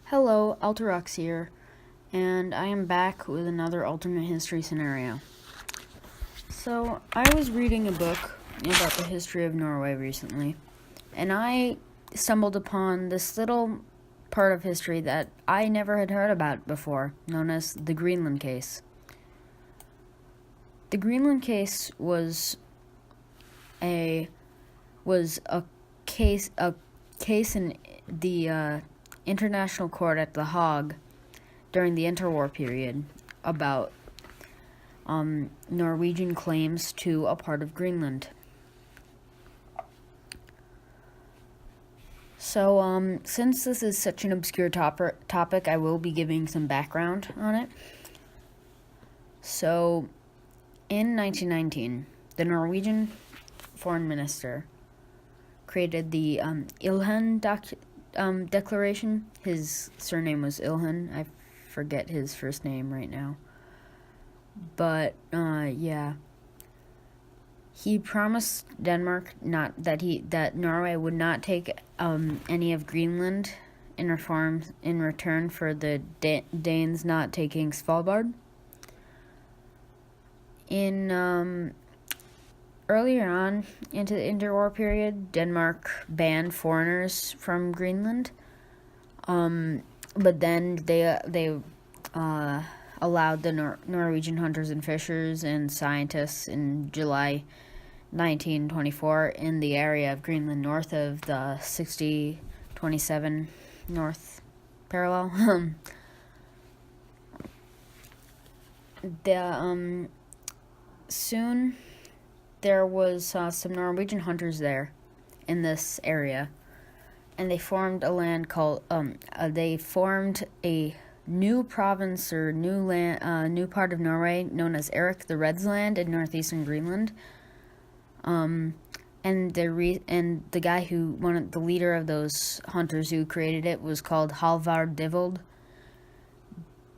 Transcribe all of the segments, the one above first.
Hello, Altarox here, and I am back with another alternate history scenario. So, I was reading a book about the history of Norway recently, and I stumbled upon this little part of history that I never had heard about before, known as the Greenland case. The Greenland case was a case in the International Court at The Hague during the interwar period about Norwegian claims to a part of Greenland. So, since this is such an obscure topic, I will be giving some background on it. So, in 1919, the Norwegian foreign minister created the Ilhen Declaration. His surname was Ilhen. I forget his first name right now. But, yeah. He promised Denmark that Norway would not take any of Greenland in return for the Danes not taking Svalbard. Earlier on into the interwar period, Denmark banned foreigners from Greenland, but then they allowed the Norwegian hunters and fishers and scientists in July 1924 in the area of Greenland north of the 60-27 North parallel. Soon there was some Norwegian hunters there in this area, and they formed they formed a new province or new part of Norway known as Erik the Red's Land in northeastern Greenland. And the guy the leader of those hunters who created it was called Halvard Divold.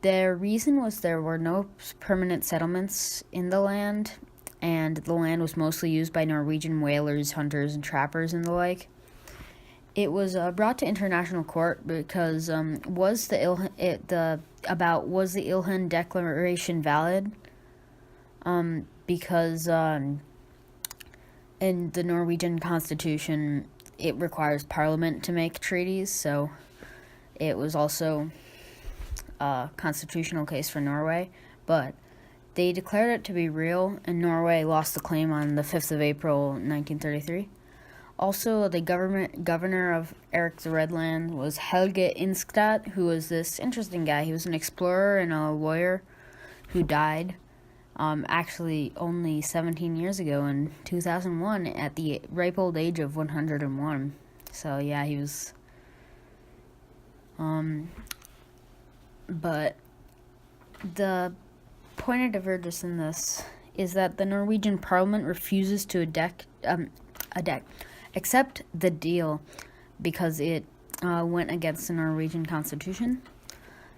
Their reason was there were no permanent settlements in the land, and the land was mostly used by Norwegian whalers, hunters, and trappers and the like. It was brought to international court because was the Ilhen Declaration valid? Because in the Norwegian constitution, it requires parliament to make treaties, so it was also a constitutional case for Norway, but they declared it to be real, and Norway lost the claim on the 5th of April, 1933. Also, the governor of Erik the Red Land was Helge Ingstad, who was this interesting guy. He was an explorer and a lawyer who died actually only 17 years ago in 2001 at the ripe old age of 101. So, yeah, he was... But the point of divergence in this is that the Norwegian parliament refuses to accept the deal because it went against the Norwegian constitution.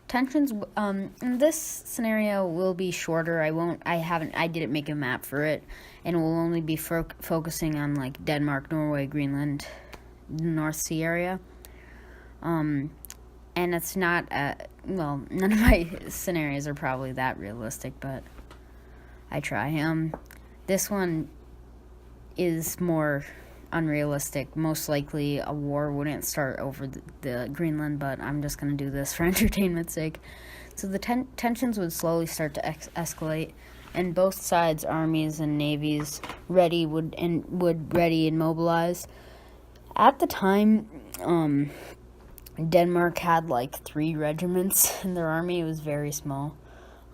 Tensions in this scenario will be shorter. I didn't make a map for it, and will only be focusing on like Denmark, Norway, Greenland, North Sea area. And it's not, none of my scenarios are probably that realistic, but I try. This one is more unrealistic. Most likely a war wouldn't start over the Greenland, but I'm just going to do this for entertainment's sake. So the tensions would slowly start to escalate, and both sides' armies and navies would ready and mobilize. At the time, Denmark had like 3 regiments in their army. It was very small,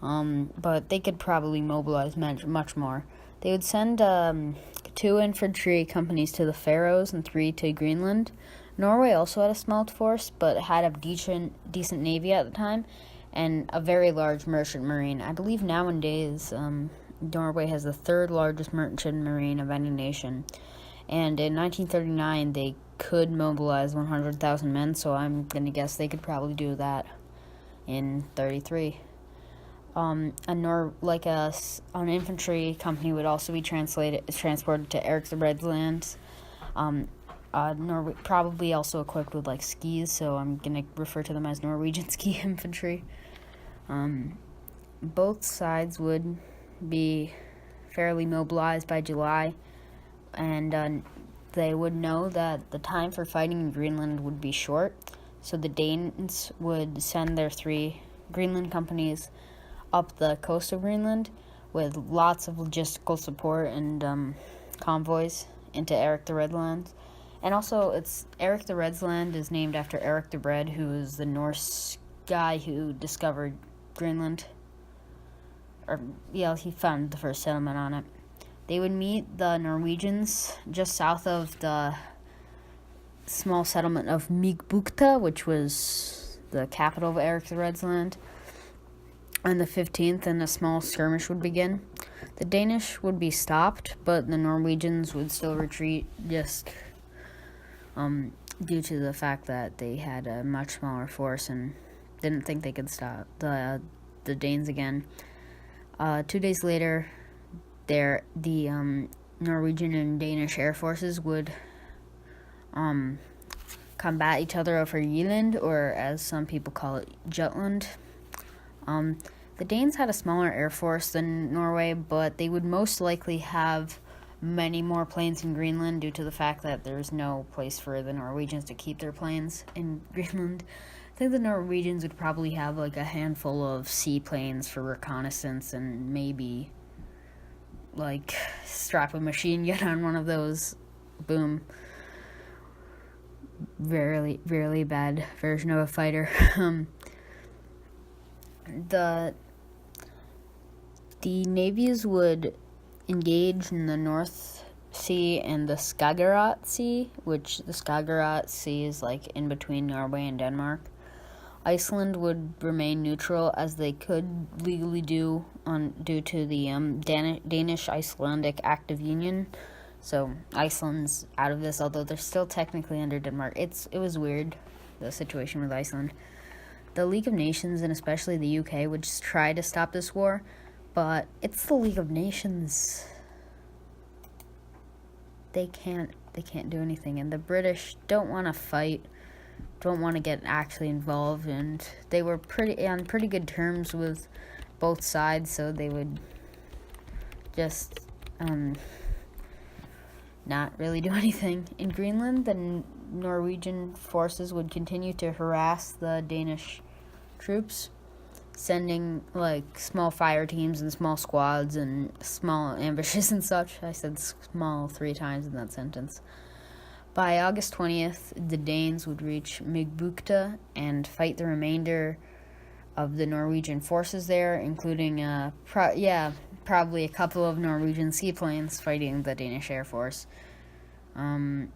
but they could probably mobilize much more. They would send 2 infantry companies to the Faroes and 3 to Greenland. Norway also had a small force, but had a decent navy at the time, and a very large merchant marine. I believe nowadays Norway has the 3rd largest merchant marine of any nation. And in 1939, they could mobilize 100,000 men, so I'm going to guess they could probably do that in 33. An infantry company would also be transported to Erik the Red Land, probably also equipped with like skis, so I'm gonna refer to them as Norwegian ski infantry. Both sides would be fairly mobilized by July, and they would know that the time for fighting in Greenland would be short, so the Danes would send their 3 Greenland companies up the coast of Greenland with lots of logistical support and convoys into Eric the Red Land. And also, it's Eric the Red's land is named after Eric the Red, who is the Norse guy who discovered Greenland. He founded the first settlement on it. They would meet the Norwegians just south of the small settlement of Migbukta, which was the capital of Eric the Red's land. On the 15th, and a small skirmish would begin. The Danish would be stopped, but the Norwegians would still retreat, just due to the fact that they had a much smaller force and didn't think they could stop the Danes again. 2 days later, the Norwegian and Danish air forces would combat each other over Jylland, or as some people call it, Jutland. The Danes had a smaller air force than Norway, but they would most likely have many more planes in Greenland due to the fact that there's no place for the Norwegians to keep their planes in Greenland. I think the Norwegians would probably have like a handful of seaplanes for reconnaissance and maybe like strap a machine gun on one of those. Boom. Really bad version of a fighter. The navies would engage in the North Sea and the Skagerrak Sea, which the Skagerrak Sea is like in between Norway and Denmark. Iceland would remain neutral, as they could legally do due to the Danish-Icelandic Act of Union. So Iceland's out of this, although they're still technically under Denmark. It was weird, the situation with Iceland. The League of Nations, and especially the UK, would just try to stop this war, but it's the League of Nations. They can't do anything, and the British don't want to fight, don't want to get actually involved, and they were on pretty good terms with both sides, so they would just not really do anything. In Greenland, the Norwegian forces would continue to harass the Danish troops, sending like small fire teams and small squads and small ambushes and such. I said small 3 times in that sentence. By August 20th, the Danes would reach Migbukta and fight the remainder of the Norwegian forces there, including probably a couple of Norwegian seaplanes fighting the Danish Air Force, who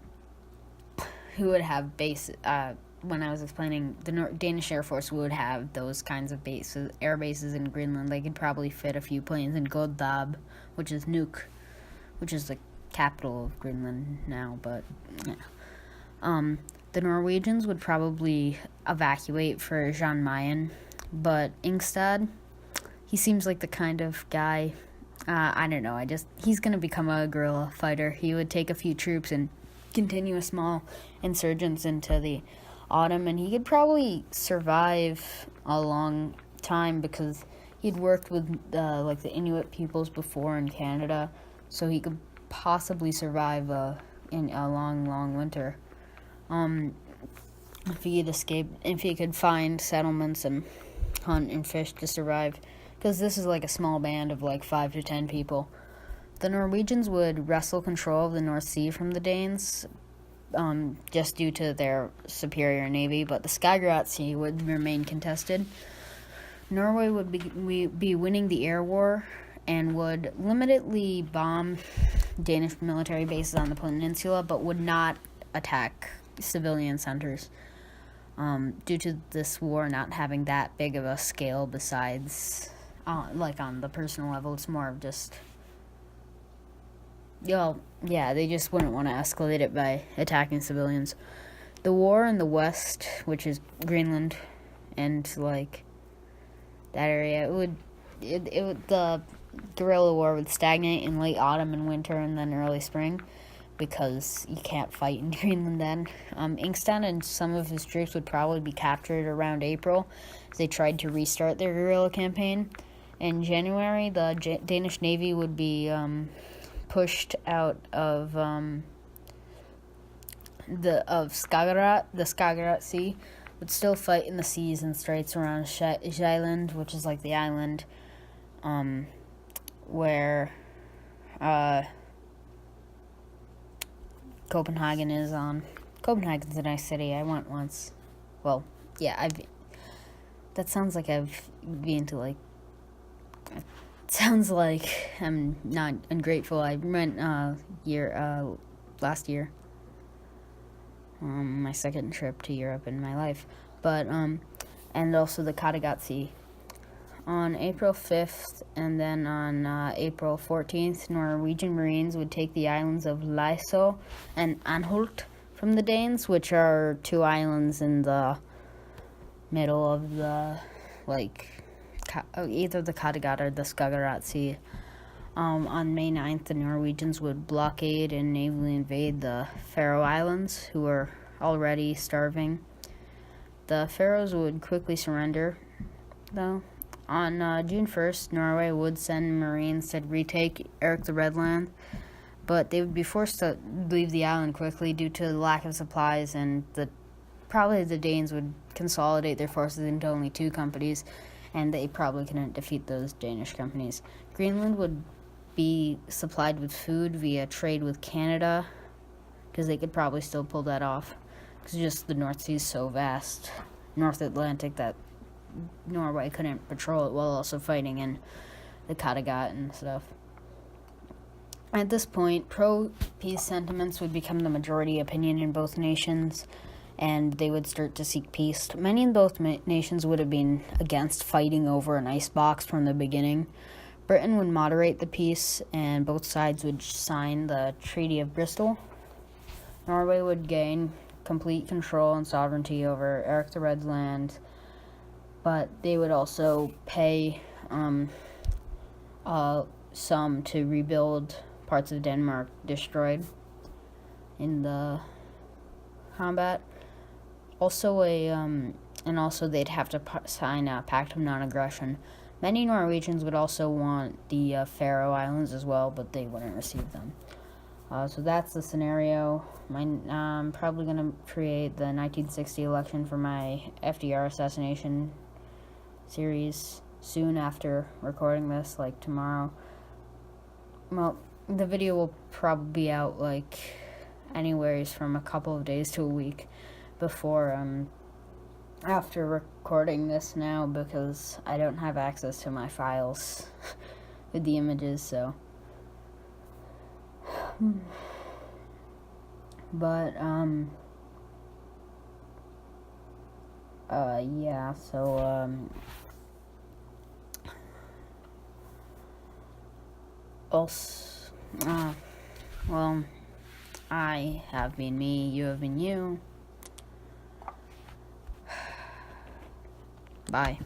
would have base. When I was explaining, the Danish Air Force would have those kinds of air bases in Greenland. They could probably fit a few planes in Godab, which is Nuuk, which is the capital of Greenland now, but yeah. The Norwegians would probably evacuate for Jan Mayen, but Ingstad, he seems like the kind of guy, I don't know, he's going to become a guerrilla fighter. He would take a few troops and continue a small insurgence into the autumn, and he could probably survive a long time because he'd worked with like the Inuit peoples before in Canada, so he could possibly survive in a long winter. If he could find settlements and hunt and fish to survive, because this is like a small band of like 5 to 10 people. The Norwegians would wrestle control of the North Sea from the Danes, just due to their superior navy, but the Skagerrak Sea would remain contested. Norway would be winning the air war and would limitedly bomb Danish military bases on the peninsula, but would not attack civilian centers, due to this war not having that big of a scale. Besides, like on the personal level, it's more of just, they just wouldn't want to escalate it by attacking civilians. The war in the west, which is Greenland and like that area, the guerrilla war would stagnate in late autumn and winter and then early spring. because you can't fight in Greenland then. Inkstead and some of his troops would probably be captured around April as they tried to restart their guerrilla campaign. In January, the Danish Navy would be pushed out of Skagerrak. The Skagerrak Sea would still fight in the seas and straits around Zeeland, which is like the island where Copenhagen is on. Copenhagen's a nice city. I went once. Well, yeah, that sounds like I've been to like. It sounds like I'm not ungrateful. I went last year. My second trip to Europe in my life, but and also the Kattegat Sea. On April 5th and then on April 14th, Norwegian Marines would take the islands of Læsø and Anholt from the Danes, which are two islands in the middle of the, either the Kattegat or the Skagerrak Sea. On May 9th, the Norwegians would blockade and navally invade the Faroe Islands, who were already starving. The Faroes would quickly surrender, though. On June 1st, Norway would send Marines to retake Erik the Redland, but they would be forced to leave the island quickly due to the lack of supplies, and probably the Danes would consolidate their forces into only 2 companies, and they probably couldn't defeat those Danish companies. Greenland would be supplied with food via trade with Canada, because they could probably still pull that off, because just the North Sea is so vast, North Atlantic, that Norway couldn't patrol it while also fighting in the Kattegat and stuff. At this point, pro-peace sentiments would become the majority opinion in both nations, and they would start to seek peace. Many in both nations would have been against fighting over an icebox from the beginning. Britain would moderate the peace, and both sides would sign the Treaty of Bristol. Norway would gain complete control and sovereignty over Erik the Redland, but they would also pay some to rebuild parts of Denmark destroyed in the combat. Also, also they'd have to sign a pact of non-aggression. Many Norwegians would also want the Faroe Islands as well, but they wouldn't receive them. So that's the scenario. I'm probably going to create the 1960 election for my FDR assassination series soon after recording this, like tomorrow. Well, the video will probably be out anywheres from a couple of days to a week before after recording this now, because I don't have access to my files with the images, so but yeah, so also well, I have been me, you have been you. Bye.